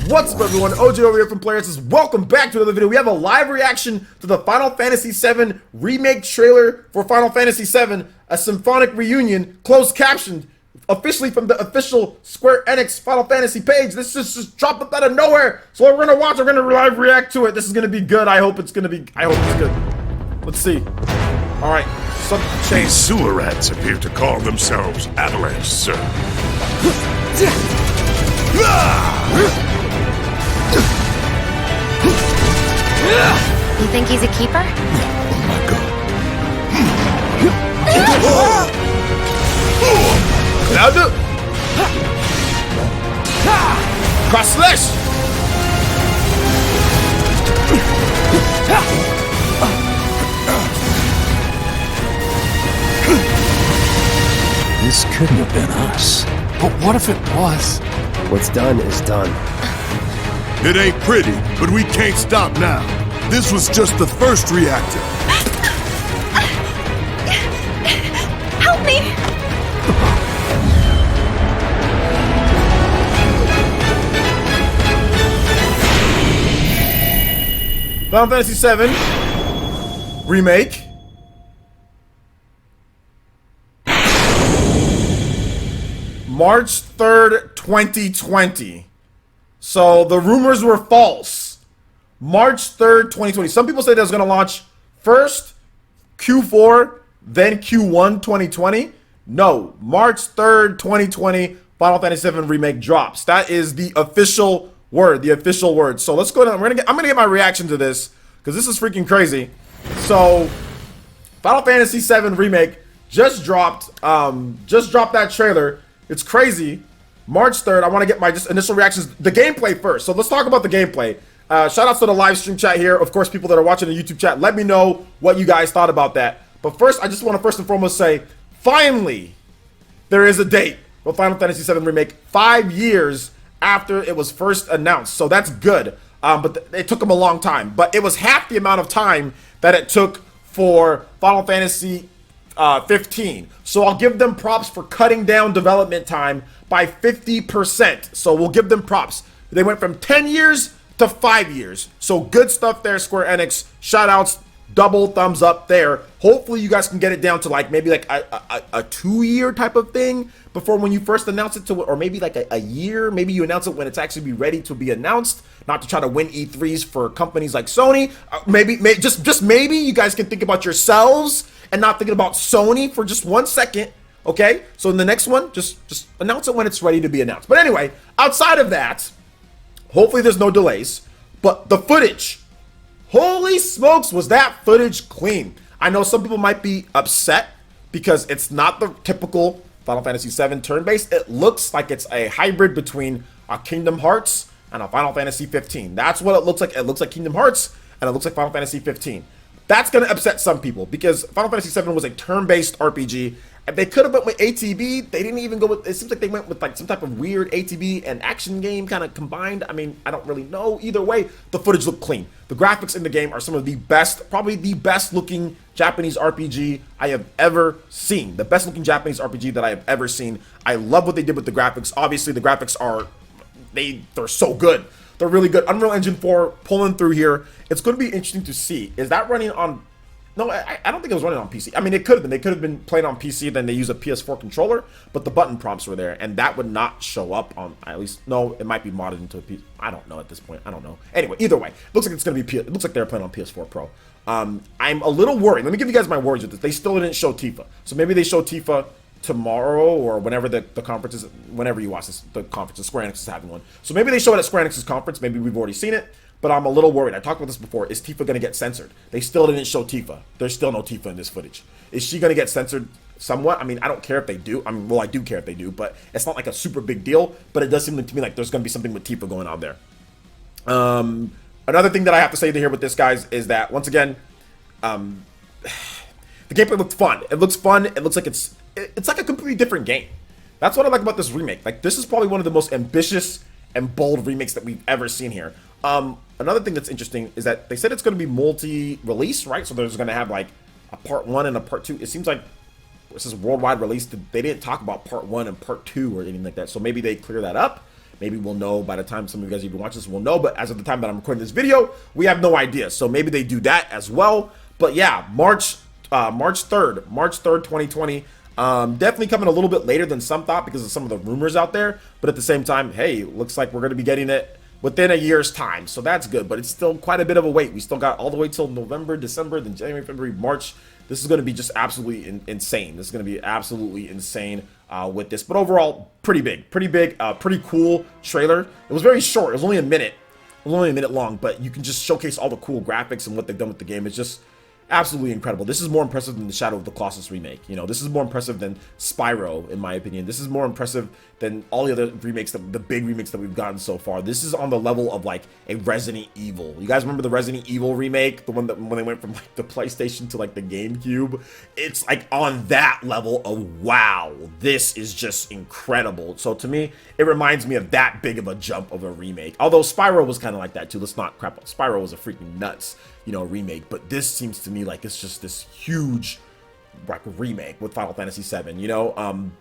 What's up, everyone? OJ over here from PlayerEssence. Welcome back to another video. We have a live reaction to the Final Fantasy VII Remake trailer for Final Fantasy VII, a symphonic reunion, closed captioned, officially from the official Square Enix Final Fantasy page. This just dropped up out of nowhere. So we're gonna watch, we're gonna live react to it. This is gonna be good. I hope it's good. Let's see. All right, something changed. These sewer rats appear to call themselves Avalanche, sir. You think he's a keeper? Oh my god. Now do. Cross slash. This couldn't have been us. But what if it was? What's done is done. It ain't pretty, but we can't stop now. This was just the first reactor. Help me! Final Fantasy VII Remake. March 3rd, 2020. So the rumors were false. March 3rd, 2020. Some people say that it's going to launch first Q4, then Q1 2020. No, March 3rd, 2020, Final Fantasy VII Remake drops. That is the official word, So let's go down. I'm gonna get my reaction to this because this is freaking crazy. So Final Fantasy VII Remake just dropped that trailer. It's crazy. March 3rd, I want to get my just initial reactions. The gameplay first. So let's talk about the gameplay. Shout outs to the live stream chat here. Of course, people that are watching the YouTube chat, let me know what you guys thought about that. But first, I just want to first and foremost say, finally, there is a date for Final Fantasy VII Remake 5 years after it was first announced. So that's good. But it took them a long time. But it was half the amount of time that it took for Final Fantasy 15. So I'll give them props for cutting down development time by 50%. So we'll give them props. They went from 10 years to 5 years. So good stuff there, Square Enix. Shout outs, double thumbs up there. Hopefully you guys can get it down to like maybe like a 2-year type of thing before when you first announce it to, or maybe like a year. Maybe you announce it when it's actually be ready to be announced, not to try to win E3s for companies like Sony. Maybe just maybe you guys can think about yourselves and not thinking about Sony for just 1 second. Okay, so in the next one, just announce it when it's ready to be announced. But anyway, outside of that, hopefully there's no delays. But the footage, holy smokes, was that footage clean? I know some people might be upset because it's not the typical Final Fantasy VII turn-based. It looks like it's a hybrid between a Kingdom Hearts and a Final Fantasy 15. That's what it looks like. It looks like Kingdom Hearts and it looks like Final Fantasy 15. That's going to upset some people because Final Fantasy VII was a turn-based RPG. And they could have went with ATB. They didn't even go with, it seems like they went with like some type of weird ATB and action game kind of combined. I mean, I don't really know. Either way, the footage looked clean. The graphics in the game are some of the best, probably the best looking Japanese RPG I have ever seen. The best looking Japanese RPG that I have ever seen. I love what they did with the graphics. Obviously, the graphics are, they're so good. They're really good. Unreal Engine 4 pulling through here. It's going to be interesting to see. Is that running on... No, I don't think it was running on PC. I mean, it could have been. They could have been playing on PC, then they use a PS4 controller, but the button prompts were there, and that would not show up on, at least, no, it might be modded into a PC. I don't know at this point. I don't know. Anyway, either way, looks like it's going to be, it looks like they're playing on PS4 Pro. I'm a little worried. Let me give you guys my words with this. They still didn't show Tifa. So maybe they show Tifa tomorrow or whenever the conference is, whenever you watch this, the conference, Square Enix is having one. So maybe they show it at Square Enix's conference. Maybe we've already seen it. But I'm a little worried. I talked about this before. Is Tifa going to get censored? They still didn't show Tifa. There's still no Tifa in this footage. Is she going to get censored somewhat? I mean, I don't care if they do. I mean, well, I do care if they do, but it's not like a super big deal. But it does seem to me like there's going to be something with Tifa going on there. Another thing that I have to say to here with this, guys, is that, once again, the gameplay looked fun. It looks fun. It looks like it's like a completely different game. That's what I like about this remake. Like, this is probably one of the most ambitious and bold remakes that we've ever seen here. Another thing that's interesting is that they said it's going to be multi-release, right? So there's going to have like a part 1 and a part 2. It seems like this is worldwide release. They didn't talk about part 1 and part 2 or anything like that. So maybe they clear that up. Maybe we'll know by the time some of you guys even watch this, we'll know. But as of the time that I'm recording this video, we have no idea. So maybe they do that as well. But yeah, March 3rd, 2020. Definitely coming a little bit later than some thought because of some of the rumors out there. But at the same time, hey, looks like we're going to be getting it within a year's time. So that's good. But it's still quite a bit of a wait. We still got all the way till November, December, then January, February, March. This is going to be just absolutely insane. This is going to be absolutely insane with this. But overall, pretty big, pretty cool trailer. It was very short. It was only a minute. It was only a minute long. But you can just showcase all the cool graphics and what they've done with the game. It's just absolutely incredible. This is more impressive than the Shadow of the Colossus remake. You know, this is more impressive than Spyro, in my opinion. This is more impressive than all the other remakes, the big remakes that we've gotten so far. This is on the level of like a Resident Evil. You guys remember the Resident Evil remake? The one that when they went from like the PlayStation to like the GameCube? It's like on that level of wow, this is just incredible. So to me, it reminds me of that big of a jump of a remake. Although Spyro was kind of like that too. Let's not crap on Spyro. Was a freaking nuts, you know, remake. But this seems to me like it's just this huge like remake with Final Fantasy VII, you know.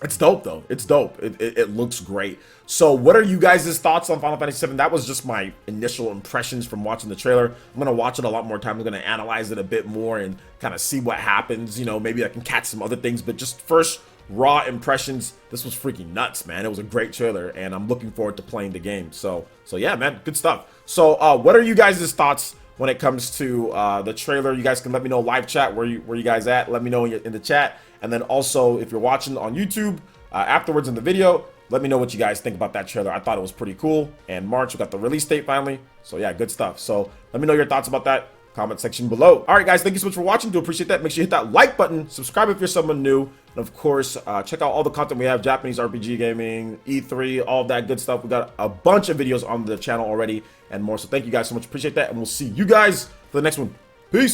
It's dope though. It's dope. It looks great. So what are you guys' thoughts on Final Fantasy VII? That was just my initial impressions from watching the trailer. I'm gonna watch it a lot more time. I'm gonna analyze it a bit more and kind of see what happens. You know, maybe I can catch some other things, but just first raw impressions, this was freaking nuts, man. It was a great trailer and I'm looking forward to playing the game. So yeah, man, good stuff. So what are you guys' thoughts when it comes to the trailer? You guys can let me know live chat where you guys at. Let me know in the chat. And then also, if you're watching on YouTube afterwards in the video, let me know what you guys think about that trailer. I thought it was pretty cool. And March, we got the release date finally. So yeah, good stuff. So let me know your thoughts about that. Comment section below. All right, guys, thank you so much for watching. Do appreciate that. Make sure you hit that like button. Subscribe if you're someone new. And of course, check out all the content we have. Japanese RPG gaming, E3, all of that good stuff. We got a bunch of videos on the channel already and more. So thank you guys so much. Appreciate that. And we'll see you guys for the next one. Peace.